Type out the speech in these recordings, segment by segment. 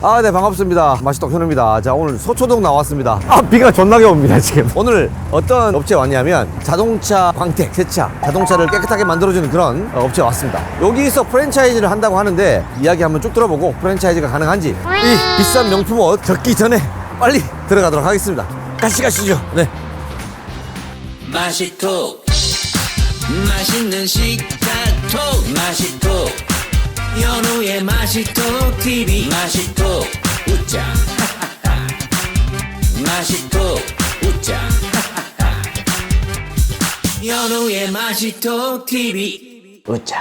네, 반갑습니다. 마시떡 현우입니다. 자, 오늘 서초동 나왔습니다. 비가 존나게 옵니다, 지금. 오늘 어떤 업체에 왔냐면 자동차 광택, 세차, 자동차를 깨끗하게 만들어주는 그런 업체에 왔습니다. 여기서 프랜차이즈를 한다고 하는데 이야기 한번 쭉 들어보고 프랜차이즈가 가능한지 이 비싼 명품 옷 겪기 전에 빨리 들어가도록 하겠습니다. 가시죠. 네. 마시톡 맛있는 식사톡 마시톡 현우의 마시톡 TV 마시톡 웃자 마시톡 웃자 현우의 마시톡 TV 웃자.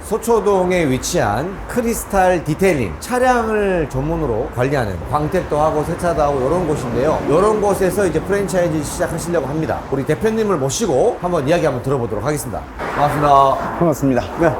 서초동에 위치한 크리스탈 디테일링, 차량을 전문으로 관리하는 광택도 하고 세차도 하고 이런 곳인데요. 이런 곳에서 이제 프랜차이즈 시작하시려고 합니다. 우리 대표님을 모시고 한번 이야기 한번 들어보도록 하겠습니다. 반갑습니다. 반갑습니다. 네.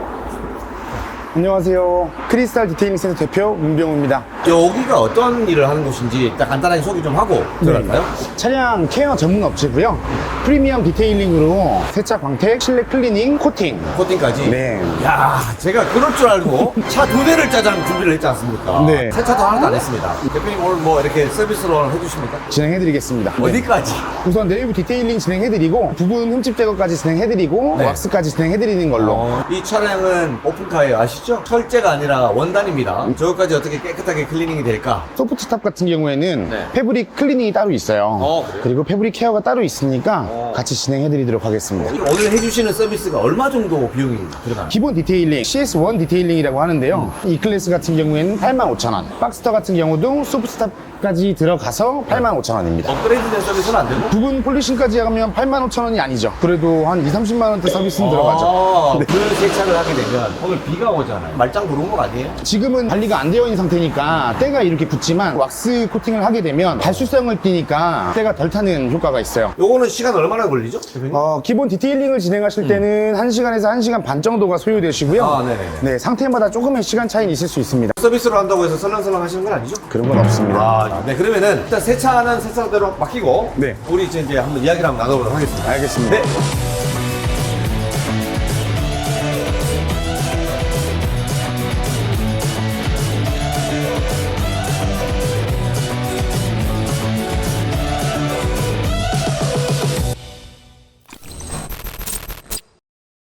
안녕하세요. 크리스탈 디테일링 센터 대표 문병우입니다. 여기가 어떤 일을 하는 곳인지 일단 간단하게 소개 좀 하고 들어갈까요? 차량 케어 전문 업체고요. 프리미엄 디테일링으로 세차, 광택, 실내 클리닝, 코팅까지? 네. 야, 제가 그럴 줄 알고 차 2대를 짜장 준비를 했지 않습니까? 네. 세차도 하나도 안 했습니다. 대표님 오늘 뭐 이렇게 서비스로 해주십니까? 진행해드리겠습니다. 어디까지? 우선 내부 디테일링 진행해드리고 부분 흠집 제거까지 진행해드리고 네. 왁스까지 진행해드리는 걸로. 이 차량은 오픈카예요, 아시죠? 철제가 아니라 원단입니다. 저것까지 어떻게 깨끗하게 클리닝이 될까? 소프트탑 같은 경우에는 네. 패브릭 클리닝이 따로 있어요. 그래요? 그리고 패브릭 케어가 따로 있으니까 같이 진행해드리도록 하겠습니다. 오늘 해주시는 서비스가 얼마 정도 비용이 들어가나요? 기본 디테일링, CS1 디테일링이라고 하는데요. E클래스 같은 경우에는 85,000원, 박스터 같은 경우도 소프트탑까지 들어가서 85,000원입니다. 업그레이드된 서비스는 안 되고? 부분 폴리싱까지 하면 85,000원이 아니죠. 그래도 한 20-30만원대 서비스는 들어가죠. 그 세차를 하게 되면 오늘 비가 오잖아요. 말짱 들어온 거 아니에요? 지금은 관리가 안 되어 있는 상태니까 때가 이렇게 붙지만 왁스 코팅을 하게 되면 발수성을 띠니까 때가 덜 타는 효과가 있어요. 요거는 시간 얼마나 걸리죠, 대표님? 기본 디테일링을 진행하실 때는 1시간에서 1시간 반 정도가 소요되시고요. 네네. 네, 상태마다 조금의 시간 차이는 있을 수 있습니다. 서비스로 한다고 해서 설렁설렁 하시는 건 아니죠? 그런 건 없습니다. 네, 그러면은 일단 세차는 세차대로 맡기고 네. 우리 이제 한번 이야기를 한번 나눠보도록 하겠습니다. 알겠습니다. 네.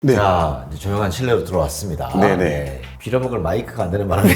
네. 자, 이제 조용한 실내로 들어왔습니다. 네네. 네. 빌어먹을 마이크가 안 되는 바람에.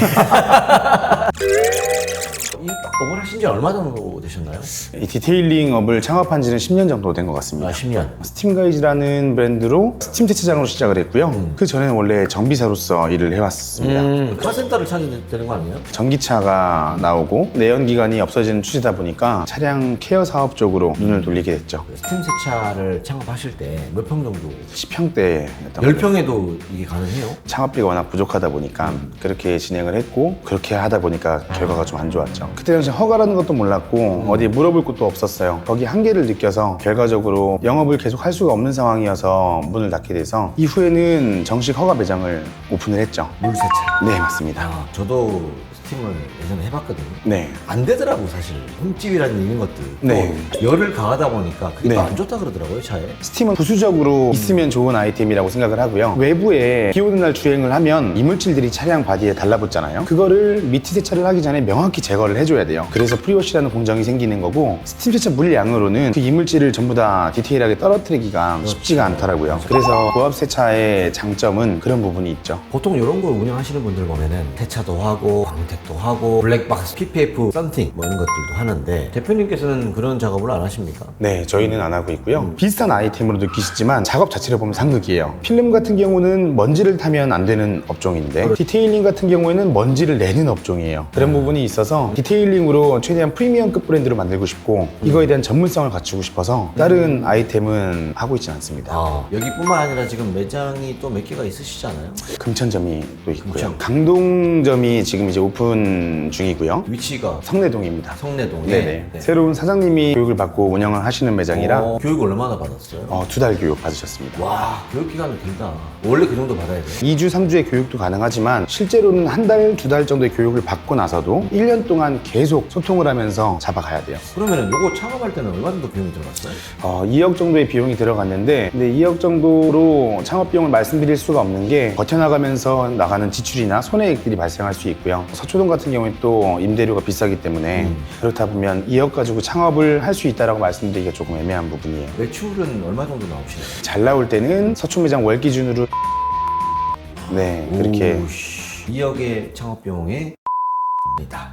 이 업을 하신 지 얼마 정도 되셨나요? 이 디테일링 업을 창업한 지는 10년 정도 된 것 같습니다. 10년. 스팀가이즈라는 브랜드로 스팀 세차장으로 시작을 했고요. 그 전에는 원래 정비사로서 일을 해왔습니다. 카센터를 찾아야 되는 거 아니에요? 전기차가 나오고 내연기관이 없어지는 추세다 보니까 차량 케어 사업 쪽으로 눈을 돌리게 됐죠. 스팀 세차를 창업하실 때 몇 평 정도? 10평대였던 10평에도 이게 가능해요? 창업비가 워낙 부족하다 보니까 그렇게 진행을 했고 그렇게 하다 보니까 결과가 좀 안 좋았죠. 그때 당시 허가라는 것도 몰랐고 어디에 물어볼 곳도 없었어요. 거기 한계를 느껴서 결과적으로 영업을 계속 할 수가 없는 상황이어서 문을 닫게 돼서 이후에는 정식 허가 매장을 오픈을 했죠. 물세차. 네, 맞습니다. 저도 스팀을 예전에 해봤거든요. 네. 안 되더라고, 사실. 흠집이라는 이런 것들. 네. 또 열을 가하다 보니까 그게 네. 또 안 좋다 그러더라고요, 차에. 스팀은 부수적으로 있으면 좋은 아이템이라고 생각을 하고요. 외부에 비 오는 날 주행을 하면 이물질들이 차량 바디에 달라붙잖아요. 그거를 미트 세차를 하기 전에 명확히 제거를 해줘야 돼요. 그래서 프리워시라는 공정이 생기는 거고 스팀 세차 물량으로는 그 이물질을 전부 다 디테일하게 떨어뜨리기가 쉽지가 않더라고요. 그래서 고압 세차의 장점은 그런 부분이 있죠. 보통 이런 걸 운영하시는 분들 보면은 세차도 하고 광택도 하고 블랙박스, PPF, 썬팅 뭐 이런 것들도 하는데 대표님께서는 그런 작업을 안 하십니까? 네, 저희는 안 하고 있고요. 비슷한 아이템으로 느끼시지만 작업 자체를 보면 상극이에요. 필름 같은 경우는 먼지를 타면 안 되는 업종인데 디테일링 같은 경우에는 먼지를 내는 업종이에요. 그런 부분이 있어서 디테일링으로 최대한 프리미엄급 브랜드로 만들고 싶고 이거에 대한 전문성을 갖추고 싶어서 다른 아이템은 하고 있지는 않습니다. 여기뿐만 아니라 지금 매장이 또 몇 개가 있으시잖아요. 금천점이 또 있고요. 금천. 강동점이 지금 이제 오픈 오픈 중이고요. 위치가 성내동입니다. 성내동에. 네네. 네. 새로운 사장님이 교육을 받고 운영을 하시는 매장이라 교육 얼마나 받았어요? 2달 교육 받으셨습니다. 와, 교육 기간이 길다. 원래 그 정도 받아야 돼요? 2주, 3주의 교육도 가능하지만 실제로는 한 달, 2달 정도의 교육을 받고 나서도 1년 동안 계속 소통을 하면서 잡아가야 돼요. 그러면 요거 창업할 때는 얼마 정도 비용이 들어갔어요? 2억 정도의 비용이 들어갔는데 근데 2억 정도로 창업 비용을 말씀드릴 수가 없는 게 버텨나가면서 나가는 지출이나 손해액들이 발생할 수 있고요. 서초동 같은 경우에 또 임대료가 비싸기 때문에 그렇다 보면 2억 가지고 창업을 할 수 있다라고 말씀드리기가 조금 애매한 부분이에요. 매출은 얼마 정도 나오시나요? 잘 나올 때는 서초 매장 월 기준으로 네 그렇게 2억의 창업 비용에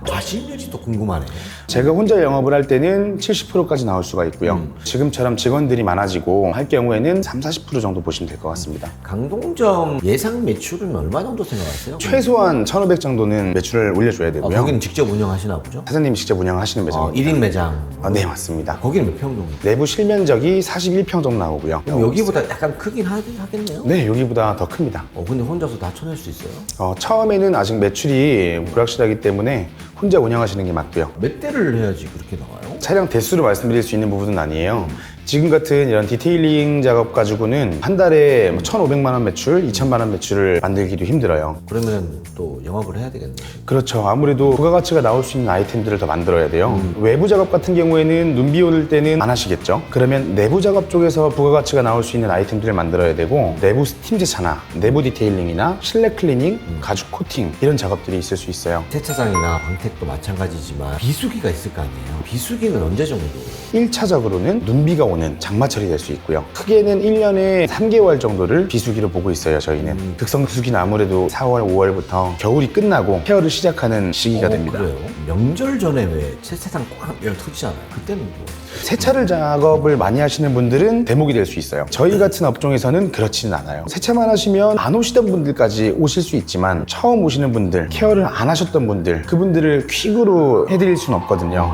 과실률이 궁금하네. 제가 혼자 영업을 할 때는 70%까지 나올 수가 있고요. 지금처럼 직원들이 많아지고 할 경우에는 30-40% 정도 보시면 될 것 같습니다. 강동점 예상 매출은 얼마 정도 생각하세요? 최소한 1,500 정도는 매출을 올려줘야 되고요. 거기는 직접 운영하시나 보죠? 사장님이 직접 운영하시는 매장입니다. 1인 매장. 네, 맞습니다. 거기는 몇 평 정도? 내부 실면적이 41평 정도 나오고요. 그럼 여기보다 약간 크긴 하겠네요? 네, 여기보다 더 큽니다. 근데 혼자서 다 쳐낼 수 있어요? 처음에는 아직 매출이 불확실하기 때문에 혼자 운영하시는 게 맞고요. 몇 대를 해야지 그렇게 나와요? 차량 대수로 말씀드릴 수 있는 부분은 아니에요. 지금 같은 이런 디테일링 작업 가지고는 한 달에 1,500만 원 매출, 2,000만 원 매출을 만들기도 힘들어요. 그러면 또 영업을 해야 되겠네요. 그렇죠. 아무래도 부가가치가 나올 수 있는 아이템들을 더 만들어야 돼요. 외부 작업 같은 경우에는 눈 비 오는 때는 안 하시겠죠. 그러면 내부 작업 쪽에서 부가가치가 나올 수 있는 아이템들을 만들어야 되고 내부 스팀 세차나 내부 디테일링이나 실내 클리닝, 가죽 코팅 이런 작업들이 있을 수 있어요. 세차장이나 광택도 마찬가지지만 비수기가 있을 거 아니에요? 비수기는 언제 정도? 1차적으로는 눈비가 오는 장마철이 될 수 있고요. 크게는 1년에 3개월 정도를 비수기로 보고 있어요, 저희는. 극성수기는 아무래도 4월, 5월부터 겨울이 끝나고 케어를 시작하는 시기가 됩니다. 그래요? 명절 전에 왜 세차장 꽉 열 터지잖아요. 그때는 뭐? 세차를 작업을 많이 하시는 분들은 대목이 될 수 있어요. 저희 같은 업종에서는 그렇지는 않아요. 세차만 하시면 안 오시던 분들까지 오실 수 있지만 처음 오시는 분들, 케어를 안 하셨던 분들 그분들을 퀵으로 해드릴 수는 없거든요.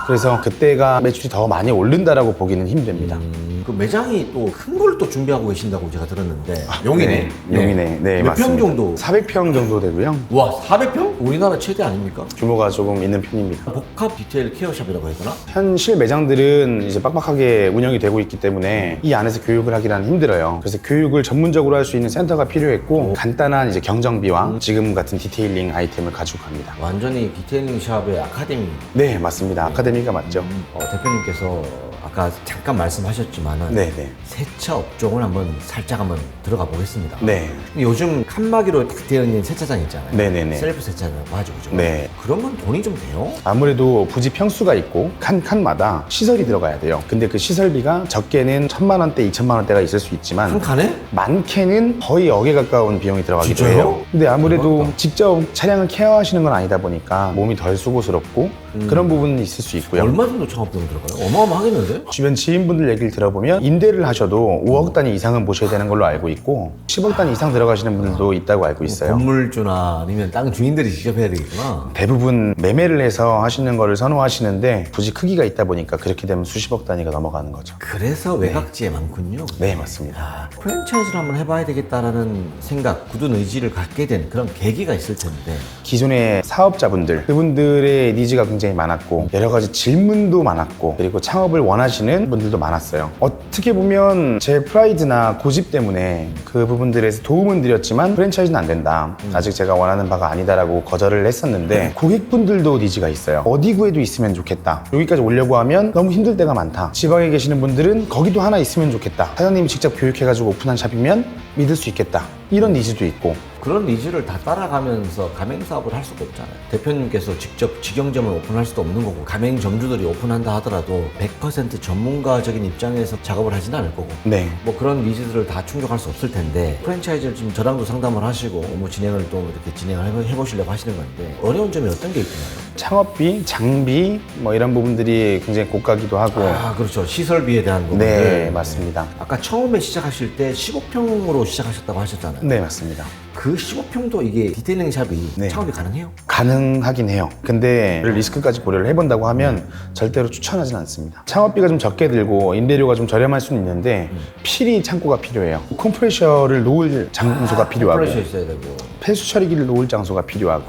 그래서 그때가 매출이 더 많이 오른다라고 보기는 힘듭니다. 그 매장이 또 큰 걸 또 준비하고 계신다고 제가 들었는데 용이네. 네, 용이네. 네, 몇 평 맞습니다. 정도? 400평 정도 되고요. 와, 400평? 우리나라 최대 아닙니까? 규모가 조금 있는 편입니다. 복합 디테일 케어샵이라고 해야 되나? 현실 매장들은 이제 빡빡하게 운영이 되고 있기 때문에 이 안에서 교육을 하기는 힘들어요. 그래서 교육을 전문적으로 할 수 있는 센터가 필요했고 간단한 이제 경정비와 지금 같은 디테일링 아이템을 가지고 갑니다. 완전히 디테일링 샵의 아카데미. 네, 맞습니다. 아카데미가 맞죠. 대표님께서 아까 잠깐 말씀하셨지만은 네네. 세차 업종을 살짝 한번 들어가 보겠습니다. 네. 요즘 칸막이로 딱 되어 있는 세차장 있잖아요. 네네네. 셀프 세차라고 하죠, 그죠? 네. 그런 건 돈이 좀 돼요? 아무래도 부지 평수가 있고 칸마다 시설이 들어가야 돼요. 근데 그 시설비가 적게는 1,000만 원대, 2,000만 원대가 있을 수 있지만 한 칸에? 많게는 거의 억에 가까운 비용이 들어가기도 진짜요? 해요. 근데 아무래도 대박이다. 직접 차량을 케어하시는 건 아니다 보니까 몸이 덜 수고스럽고 그런 부분은 있을 수 있고요. 얼마 정도 창업 비용 들어가요? 어마어마하겠는데? 주변 지인분들 얘기를 들어보면 임대를 하셔도 5억 단위 이상은 보셔야 되는 걸로 알고 있고 10억 단위 이상 들어가시는 분들도 있다고 알고 있어요. 건물주나 아니면 땅 주인들이 직접 해야 되겠구나. 대부분 매매를 해서 하시는 거를 선호하시는데 부지 크기가 있다 보니까 그렇게 되면 수십억 단위가 넘어가는 거죠. 그래서 외곽지에 많군요. 네, 맞습니다. 프랜차이즈를 한번 해봐야 되겠다라는 생각, 굳은 의지를 갖게 된 그런 계기가 있을 텐데 기존의 사업자분들 그분들의 니즈가 굉장히 많았고 여러 가지 질문도 많았고 그리고 창업을 원하시는 분들도 많았어요. 어떻게 보면 제 프라이드나 고집 때문에 그 부분들에서 도움은 드렸지만 프랜차이즈는 안 된다. 아직 제가 원하는 바가 아니다라고 거절을 했었는데 고객분들도 니즈가 있어요. 어디 구에도 있으면 좋겠다. 여기까지 오려고 하면 너무 힘들 때가 많다. 지방에 계시는 분들은 거기도 하나 있으면 좋겠다. 사장님이 직접 교육해가지고 오픈한 샵이면 믿을 수 있겠다. 이런 니즈도 있고 그런 니즈를 다 따라가면서 가맹사업을 할 수가 없잖아요. 대표님께서 직접 직영점을 오픈할 수도 없는 거고 가맹점주들이 오픈한다 하더라도 100% 전문가적인 입장에서 작업을 하진 않을 거고 네. 뭐 그런 니즈들을 다 충족할 수 없을 텐데 프랜차이즈를 지금 저랑도 상담을 하시고 뭐 진행을 또 이렇게 진행을 해보시려고 하시는 건데 어려운 점이 어떤 게 있나요? 창업비, 장비 뭐 이런 부분들이 굉장히 고가기도 하고 그렇죠. 시설비에 대한 부분. 네, 맞습니다. 아까 처음에 시작하실 때 15평으로 시작하셨다고 하셨잖아요. 네, 맞습니다. 그 15평도 이게 디테일링 샵이 네. 창업이 가능해요? 가능하긴 해요. 근데 리스크까지 고려를 해본다고 하면 절대로 추천하진 않습니다. 창업비가 좀 적게 들고 임대료가 좀 저렴할 수는 있는데 필히 창고가 필요해요. 컴프레셔를 놓을 장소가 필요하고 컴프레셔 있어야 되고. 폐수 처리기를 놓을 장소가 필요하고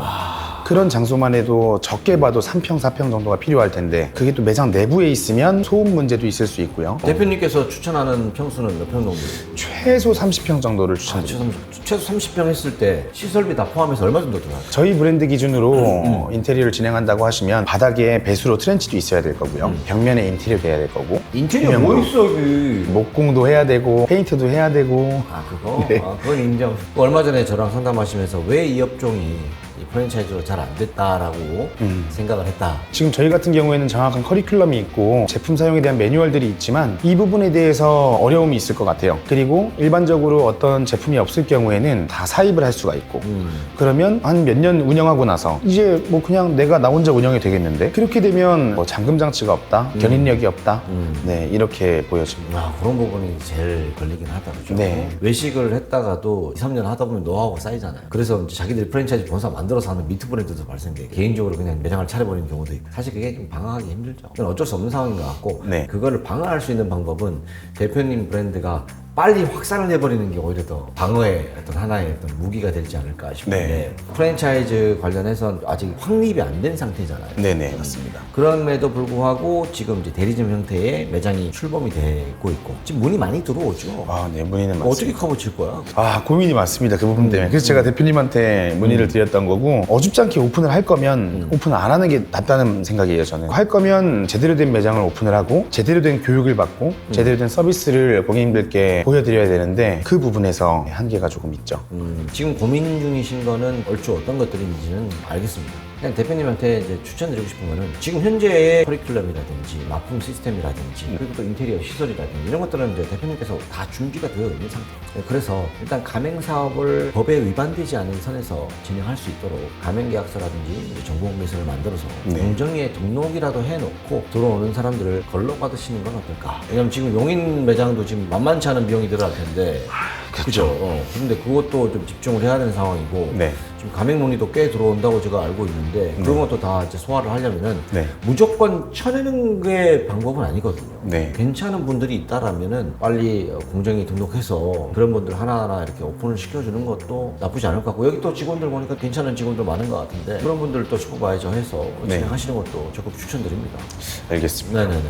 그런 장소만 해도 적게 봐도 3평, 4평 정도가 필요할 텐데 그게 또 매장 내부에 있으면 소음 문제도 있을 수 있고요. 대표님께서 추천하는 평수는 몇 평 정도? 최소 30평 정도를 추천드립니다. 최소 30평 했을 때 시설비 다 포함해서 얼마 정도 들어가요? 저희 브랜드 기준으로 인테리어를 진행한다고 하시면 바닥에 배수로 트렌치도 있어야 될 거고요. 벽면에 인테리어 돼야 될 거고. 인테리어 뭐 있어 여기? 목공도 해야 되고 페인트도 해야 되고. 아 그거? 네. 아, 그건 인정. 얼마 전에 저랑 상담하시면서 왜 이 업종이 이 프랜차이즈로 잘 안 됐다라고 생각을 했다. 지금 저희 같은 경우에는 정확한 커리큘럼이 있고 제품 사용에 대한 매뉴얼들이 있지만 이 부분에 대해서 어려움이 있을 것 같아요. 그리고 일반적으로 어떤 제품이 없을 경우에는 다 사입을 할 수가 있고 그러면 한 몇 년 운영하고 나서 이제 뭐 그냥 내가 나 혼자 운영이 되겠는데 그렇게 되면 뭐 잠금 장치가 없다, 견인력이 없다, 네 이렇게 보여집니다. 아, 그런 부분이 제일 걸리긴 하다, 그죠? 네. 외식을 했다가도 2, 3년 하다 보면 노하우가 쌓이잖아요. 그래서 이제 자기들이 프랜차이즈 본사 만들어서 하는 미트 브랜드도 발생돼. 개인적으로 그냥 매장을 차려버리는 경우도 있고. 사실 그게 좀 방어하기 힘들죠. 그건 어쩔 수 없는 상황인 것 같고. 네. 그거를 방어할 수 있는 방법은 대표님 브랜드가 빨리 확산을 해버리는 게 오히려 더 방어의 어떤 하나의 어떤 무기가 되지 않을까 싶은데 네. 프랜차이즈 관련해서 아직 확립이 안 된 상태잖아요. 네네 맞습니다. 그럼에도 불구하고 지금 이제 대리점 형태의 매장이 출범이 되고 있고 지금 문의 많이 들어오죠. 아, 네 문의는 많습니다. 어떻게 커버 칠 거야? 아 고민이 많습니다 그 부분 때문에. 그래서 제가 대표님한테 문의를 드렸던 거고 어줍지 않게 오픈을 할 거면 오픈 안 하는 게 낫다는 생각이에요. 저는 할 거면 제대로 된 매장을 오픈을 하고 제대로 된 교육을 받고 제대로 된 서비스를 고객님들께 보여드려야 되는데 그 부분에서 한계가 조금 있죠. 지금 고민 중이신 거는 얼추 어떤 것들인지는 알겠습니다. 그냥 대표님한테 이제 추천드리고 싶은 거는 지금 현재의 커리큘럼이라든지 납품 시스템이라든지 그리고 또 인테리어 시설이라든지 이런 것들은 이제 대표님께서 다 준비가 되어 있는 상태예요. 그래서 일단 가맹 사업을 법에 위반되지 않은 선에서 진행할 수 있도록 가맹 계약서라든지 이제 정보공개서를 만들어서 네. 공정위에 등록이라도 해놓고 들어오는 사람들을 걸러 받으시는 건 어떨까? 왜냐면 지금 용인 매장도 지금 만만치 않은 비용이 들어갈 텐데 그죠? 근데 그것도 좀 집중을 해야 되는 상황이고 네. 지금 가맹 논의도 꽤 들어온다고 제가 알고 있는데 그런 것도 다 이제 소화를 하려면은 네. 무조건 쳐내는 게 방법은 아니거든요. 네. 괜찮은 분들이 있다라면은 빨리 공정위 등록해서 그런 분들 하나하나 이렇게 오픈을 시켜주는 것도 나쁘지 않을 것 같고 여기 또 직원들 보니까 괜찮은 직원들 많은 것 같은데 그런 분들 또 슈퍼바이저 해서 네. 진행하시는 것도 적극 추천드립니다. 알겠습니다. 네네네.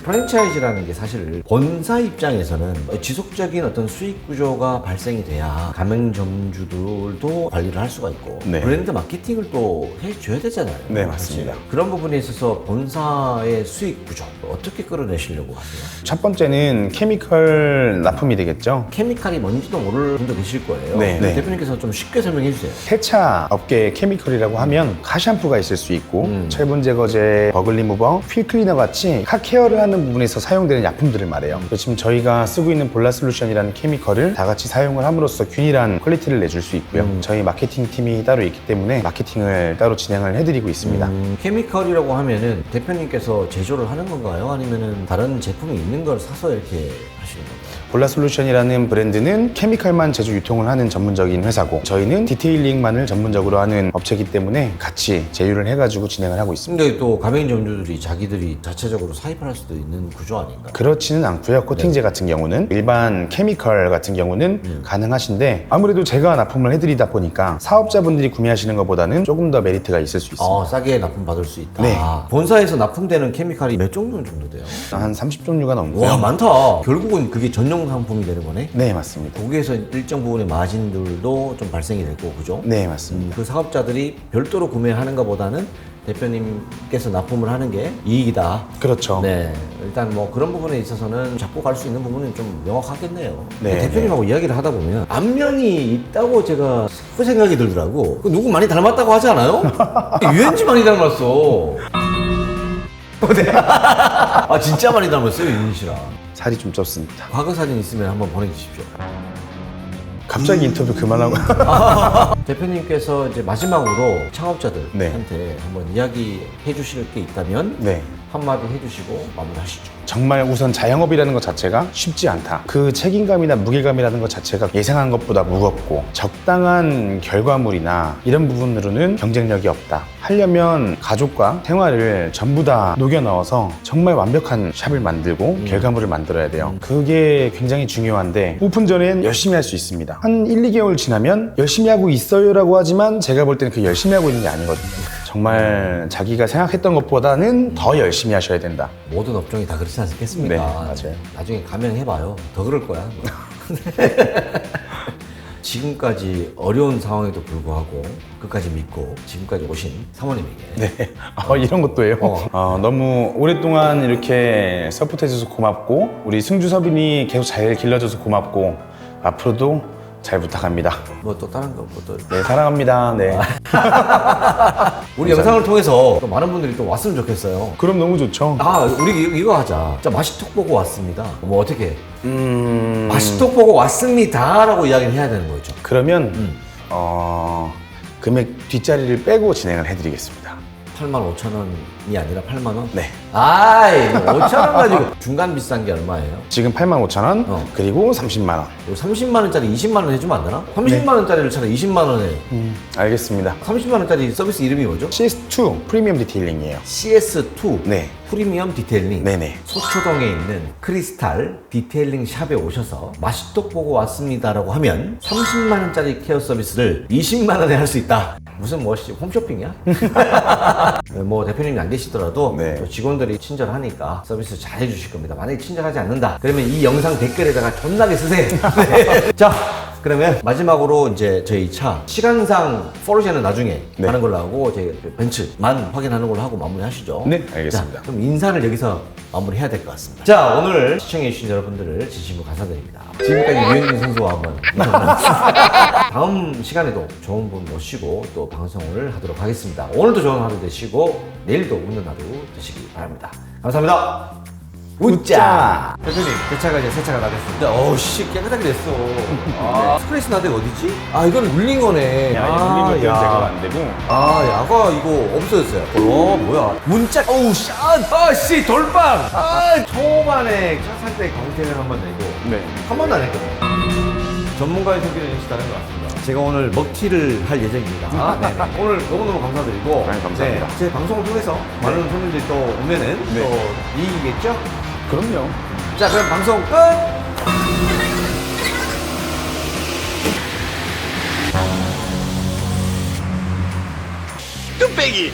프랜차이즈라는 게 사실 본사 입장에서는 지속적인 어떤 수익 구조가 발생이 돼야 가맹점주들도 관리를 할 수가 있고 네. 브랜드 마케팅을 또 해줘야 되잖아요. 네, 맞습니다. 사실. 그런 부분에 있어서 본사의 수익 구조 어떻게 끌어내시려고 하세요? 첫 번째는 케미컬 납품이 되겠죠. 케미칼이 뭔지도 모를 분도 계실 거예요. 네, 근데 네. 대표님께서 좀 쉽게 설명해 주세요. 세차 업계 케미컬이라고 하면 카샴푸가 있을 수 있고 철분 제거제, 버글 리무버, 휠 클리너 같이 카 케어를 하는 부분에서 사용되는 약품들을 말해요. 그래서 지금 저희가 쓰고 있는 볼라 솔루션이라는 케미컬을 다 같이 사용을 함으로써 균일한 퀄리티를 내줄 수 있고요. 저희 마케팅 팀이 따로 있기 때문에 마케팅을 따로 진행을 해드리고 있습니다. 케미컬이라고 하면은 대표님께서 제조를 하는 건가요? 아니면은 다른 제품이 있는 걸 사서 이렇게 하시는 건가요? 볼라 솔루션이라는 브랜드는 케미컬만 제조 유통을 하는 전문적인 회사고 저희는 디테일링만을 전문적으로 하는 업체이기 때문에 같이 제휴를 해가지고 진행을 하고 있습니다. 근데 또 가맹점주들이 자기들이 자체적으로 사입을 할 수도 있는 구조 아닌가? 그렇지는 않고요. 코팅제 같은 경우는 일반 케미컬 같은 경우는 가능하신데 아무래도 제가 납품을 해드리다 보니까 사업자분들이 구매하시는 것보다는 조금 더 메리트가 있을 수 있습니다. 싸게 납품 받을 수 있다. 네. 본사에서 납품되는 케미칼이 몇 종류 정도 돼요? 한 30종류가 넘고요. 와, 많다. 결국은 그게 전용 상품이 되는 거네? 네, 맞습니다. 거기에서 일정 부분의 마진들도 좀 발생이 되고, 그죠? 네, 맞습니다. 그 사업자들이 별도로 구매하는 것보다는 대표님께서 납품을 하는 게 이익이다. 그렇죠. 네, 일단 뭐 그런 부분에 있어서는 잡고 갈 수 있는 부분은 좀 명확하겠네요. 네, 대표님하고 이야기를 하다 보면 안면이 있다고 제가 그 생각이 들더라고. 그 누구 많이 닮았다고 하지 않아요? 유현지 많이 닮았어. 아 진짜 많이 닮았어요, 유현 씨랑. 살이 좀 쪘습니다. 과거 사진 있으면 한번 보내주십시오. 갑자기 인터뷰 그만하고. 대표님께서 이제 마지막으로 창업자들한테 네. 한번 이야기해 주실 게 있다면 네. 한마디 해주시고 마무리하시죠. 정말 우선 자영업이라는 것 자체가 쉽지 않다. 그 책임감이나 무게감이라는 것 자체가 예상한 것보다 무겁고 적당한 결과물이나 이런 부분으로는 경쟁력이 없다. 하려면 가족과 생활을 전부 다 녹여 넣어서 정말 완벽한 샵을 만들고 결과물을 만들어야 돼요. 그게 굉장히 중요한데 오픈 전엔 열심히 할 수 있습니다. 한 1, 2개월 지나면 열심히 하고 있어요라고 하지만 제가 볼 때는 그 열심히 하고 있는 게 아니거든요. 정말 자기가 생각했던 것보다는 더 열심히 하셔야 된다. 모든 업종이 다 그렇지 않겠습니까? 네, 맞아요. 나중에 가명해봐요. 더 그럴 거야. 지금까지 어려운 상황에도 불구하고 끝까지 믿고 지금까지 오신 사모님에게 네. 이런 것도 해요. 너무 오랫동안 이렇게 서포트해줘서 고맙고 우리 승주 서빈이 계속 잘 길러줘서 고맙고 앞으로도 잘 부탁합니다. 뭐 또 다른 것도 네, 사랑합니다. 네. 우리 영상을 통해서 또 많은 분들이 또 왔으면 좋겠어요. 그럼 너무 좋죠. 우리 이거 하자. 자, 맛있톡 보고 왔습니다. 뭐 어떻게? 맛있톡 보고 왔습니다라고 이야기를 해야 되는 거죠. 그러면 금액 뒷자리를 빼고 진행을 해드리겠습니다. 85,000원이 아니라 8만 원? 네. 아이, 5,000원 가지고 중간 비싼 게 얼마예요? 지금 85,000원 그리고 30만 원. 30만 원짜리 20만 원 해주면 안 되나? 30만 원짜리를 차라리 20만 원에. 알겠습니다. 30만 원짜리 서비스 이름이 뭐죠? CS2 프리미엄 디테일링이에요. CS2 네. 프리미엄 디테일링. 네네. 소초동에 있는 크리스탈 디테일링 샵에 오셔서 맛있톡 보고 왔습니다라고 하면 30만 원짜리 케어 서비스를 20만 원에 할 수 있다. 무슨 뭐 홈쇼핑이야? 뭐 대표님이 안 계시더라도 네. 또 직원들이 친절하니까 서비스 잘 해주실 겁니다. 만약에 친절하지 않는다 그러면 이 영상 댓글에다가 존나게 쓰세요. 네. 자, 그러면 마지막으로 이제 저희 차 시간상 포르쉐는 나중에 네. 하는 걸로 하고 저희 벤츠만 확인하는 걸로 하고 마무리하시죠. 네, 알겠습니다. 자, 그럼 인사를 여기서 마무리해야 될 것 같습니다. 자, 오늘 시청해주신 여러분들을 진심으로 감사드립니다. 지금까지 유현진 선수와 한번 다음 시간에도 좋은 분 모시고 또 방송을 하도록 하겠습니다. 오늘도 좋은 하루 되시고 내일도 웃는 하루 되시기 바랍니다. 감사합니다. 웃자! 대표님, 제 차가 이제 새 차가 다 됐습니다. 어우씨, 깨끗하게 됐어. 스프레스 나대가 어디지? 이건 울린 거네. 울린 것들은 야. 제거가 안 되고 야가 이거 없어졌어요. 뭐야. 문짝, 씨, 돌빵! 초반에 차 살 때 광택을 한 번 내고, 네. 한 번도 안 했거든요. 전문가의 소개는 역시 다른 것 같습니다. 제가 오늘 먹튀를 할 예정입니다. 네네. 오늘 너무너무 감사드리고. 감사합니다. 네, 제 방송을 통해서 많은 손님들이 또 오면은 네. 또 이익이겠죠? 그럼요. 자, 그럼 방송 끝! 뚝배기